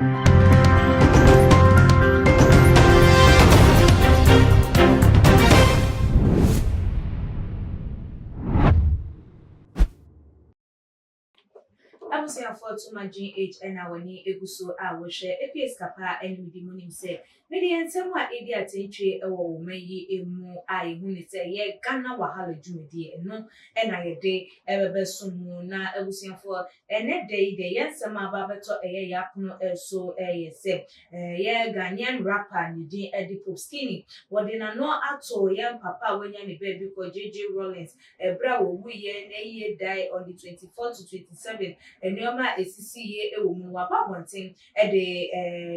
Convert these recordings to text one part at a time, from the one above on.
I was here for to my GH and our knee eguso I will share a piece capa and with the money say. Many and somewhat idiot entry or may a more I who say, ye Ghana wahala jumidi and no and I a day ever best soon na I was here for and that day the yes some babato a yapuno so a say ye Ghanaian rapper and you did a pop skinny. What did I know at all young papa when you're baby for Rawlings a brow we ye die on the 24th to 27th. Enyoma esisiye ewo mu waba bonten de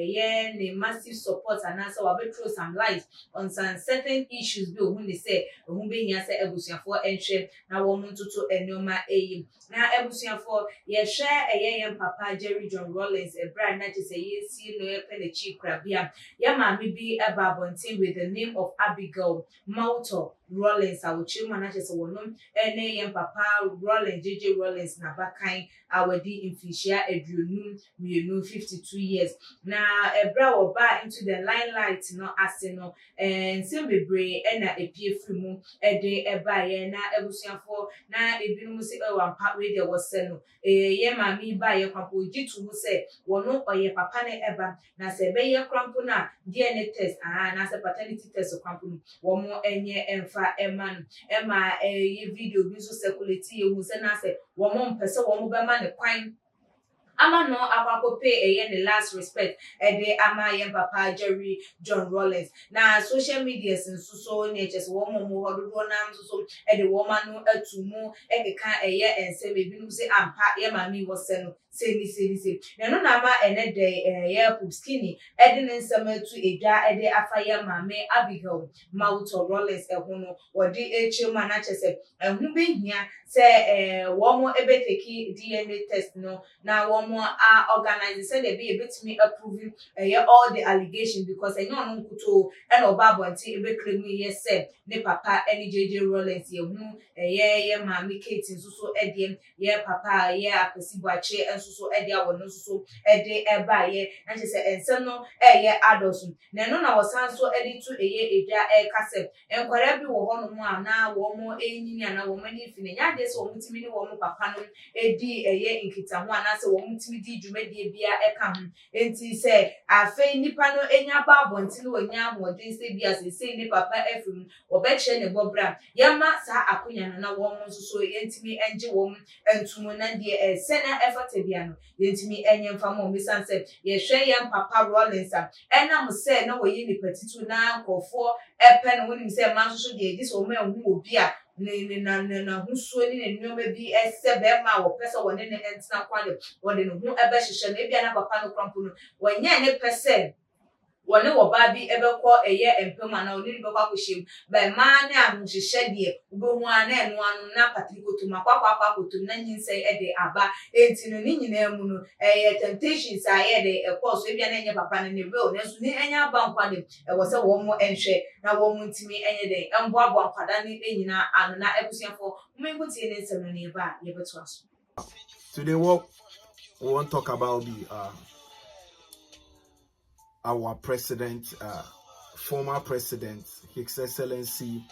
ye massive support and answer we throw some light on some certain issues bi ohun dey say ohun be hia say ebusuafo enhwe na wo mu ntoto enyoma eyim na ebusuafo ye share ye papa Jerry John Rawlings brand na say ye si no ye pele chi krabia ya maami bi eba bonten with the name of Abigail Mawutor Rawlings awochi ma na say wonom ene ye papa Rawlings JJ Rawlings na bakan awadi infisia eduonum mienu 52 years na ebra wo ba into the limelight no ase no nsem bebre na epie frimu de eba ye na ebusuafo na ebinum se wampa we there was no ye mami ba ye kwapo jitu mu se wono oye papa ne eba na se be ye krampo na DNA test na se paternity test krampo no wo mo enye emfa eman ema ye video bi so circulate ye hu se na se wo mo mpese wo mo be ma ne kwan ama no akwakope the last respect de ama yen papa Jerry John Rawlings na social media so natures wo mo hodo na so de wo ma no atumu ka ense bebinu se ampa ye mami wo se no se no na ma ene de ye pop skinny de nsem atu edwa de afa ye mami Abigail Mawutor Rawlings ho no wo de echema na chese hu be hia se wo mo ebeteki DNA test no na wo organize said they be a bit me approving all the allegations because I know nkuto and obabo anti ebe claim yes said ne papa any JJ Rawlings ye hu ye mami Kate so ediem ye papa ye apesibuache and so edia wono so ede eba ye and she say ensem no ye adults na no na wasan so edi to ye edwa kasem enkwara bi wo hono mu ana wo mo enyini ana wo mani fine nya de so wo mutimi ni wo mo papa no edi ye nkita ho ana se wo mutimi di dwumadi bia eka ho enti se afei nipa no enya ba abonti no nya amodin se bia se ni papa efum obeche ne bobra yama sa akonya no na wo mo so yentimi enje wo entumu na de sena effort bia no yentimi enye mfa mo misanse ye hwe ye papa Rawlings ena mo se na wo yi ni petitu na nkofo epe no woni se ma so de dis o ma hu obi a na husuo ni ne nyoma bi ese be ma wo pese wo ne entina kwale wo de no hu ebe hihye na bia na papa no krampo no wo nya ne pese wone wo ba bi ebekọ empema na oni bekọ akoshim ba ma ne amuhihye de ubehu ana enu anu na patrikoto makwa koto na nyinse de aba enti no ni nyina mu no temptations de course bia na enye papa ne will na so ni enya aba nkwa de wo se wo mo enhwe na wo mo ntimi enye de embo abo nkwada ne enyina anu na ebusuafo mmengo tie ne nsem no ne ba ye beto aso. Today what we want to talk about our president, former president, His Excellency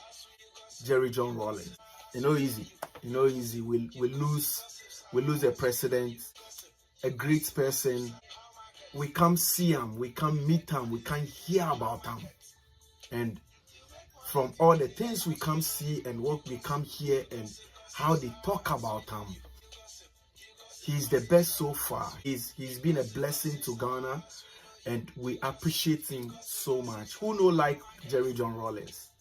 Jerry John Rawlings. Easy. We lose a president, a great person. We can't see him, we can't meet him, we can't hear about him. And from all the things we can see and what we can hear and how they talk about him, he's the best so far. He's been a blessing to Ghana. And we appreciate him so much. Who know like Jerry John Rawlings?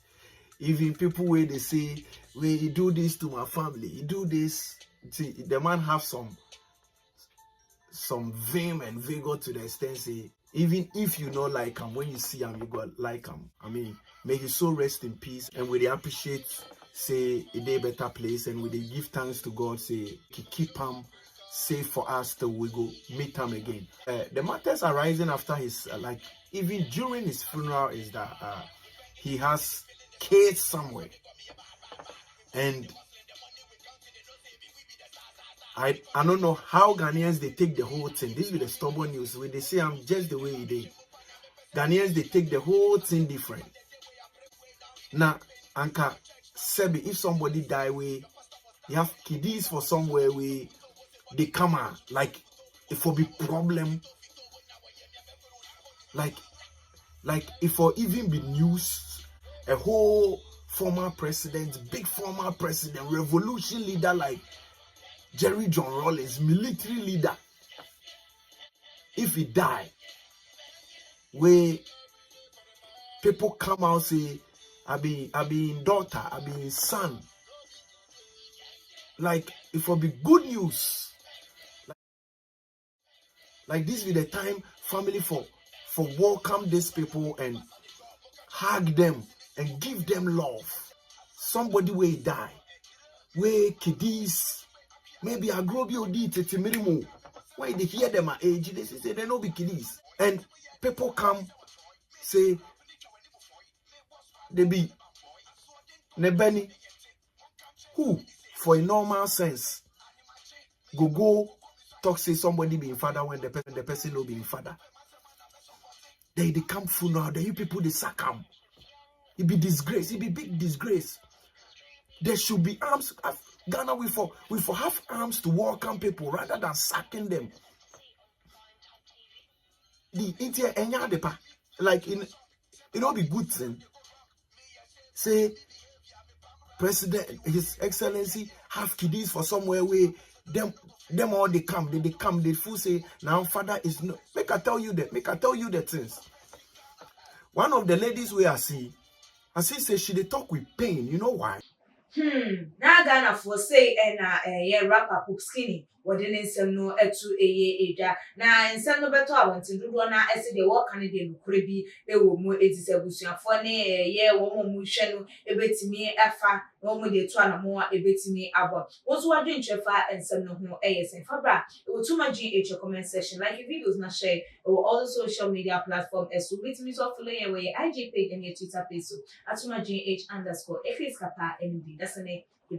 Even people where they say, "Well, you do this to my family, you do this." See, the man have some vim and vigor to the extent say, even if you not like him, when you see him, you go like him. I mean, may his soul rest in peace. And we appreciate, say, a day better place, and we give thanks to God, say, keep him safe for us till we go meet him again. The matters arising after his even during his funeral is that he has kids somewhere, and I don't know how Ghanaians they take the whole thing. This is the stubborn news where they say I'm just the way it is. Ghanaians they take the whole thing different. Now, Anka Sebi, if somebody die we you have kiddies for somewhere we they come out like if will be problem like if for even be news a whole former president, big former president, revolution leader like Jerry John Rawlings, military leader, if he die, where people come out say, I be daughter, I be son. Like it will be good news. Like this be the time family for welcome these people and hug them and give them love. Somebody will die. Where kiddies, maybe a grobio did it minimum. Why they hear them at age, they say they no be kiddies. And people come say they be Nebeni who for a normal sense go talk say somebody being father when the person no being father. They come funeral, the you people they sack them. It be disgrace, it be big disgrace. There should be arms. Ghana we for have arms to welcome people rather than sacking them. The inter enya depa like in it will be good thing. Say President, His Excellency have kiddies for somewhere where them all they come, they full say now father is no. Make I tell you the things. One of the ladies we I see say she they talk with pain. You know why? Na Ghana for say yeah rapper poop skinny. Wodin nsem no etu eja na nsem no beto awontin dodo na ese de wo kan de nukure bi ewo mu edisabusua ne ye wo mo mu hwe no ebetimi efa wo mo de to anamo ebetimi abo wozo wadwe ntwefa nsem no ho eyesen fabra wotuma GH comment section like your videos na share all the social media platform as we betimi so follow your way IG page and your Twitter page so atuma GH_FaceKapa NB that's the name you